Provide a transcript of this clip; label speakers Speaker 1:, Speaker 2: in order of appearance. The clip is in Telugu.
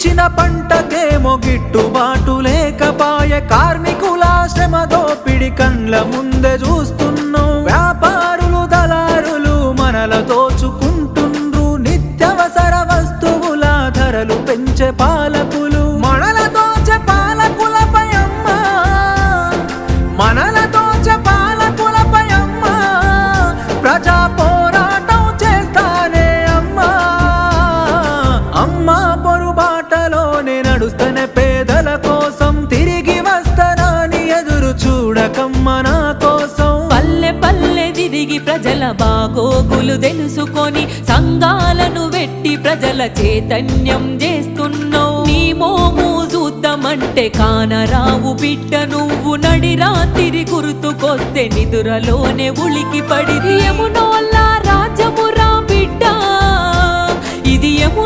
Speaker 1: పండించిన పంటకేమో గిట్టుబాటు లేకపాయ కార్మికుల శ్రమ దోపిడి కండ్ల ముందే చూస్తున్నాం వ్యాపారులు దళారులు మనల దోచుకుంటుండ్రు నిత్యవసర వస్తువుల ధరలు పెంచే పాలకులు మనల దోచే పాలకులపై అమ్మా మనల దోచే పాలకులపై అమ్మా ప్రజా పోరాటం చేస్తానే అమ్మా అమ్మా పొరుబాటలోనే నడుస్తనే పేదల కోసం తిరిగి వస్తానని ఎదురు చూడకమ్మ నా కోసం
Speaker 2: పల్లె పల్లె తిరిగి ప్రజల బాగోగులు తెలుసుకొని సంఘాలను వెట్టి ప్రజల చైతన్యం చేస్తున్నావు నీ మోము చూద్దామంటే కానరావు బిడ్డ నువ్వు నడి రాత్రి గుర్తుకొస్తే నిదురలోనే ఉలికి పడి యమునోళ్ళ రాజ్యమురా బిడ్డ ఇది యమున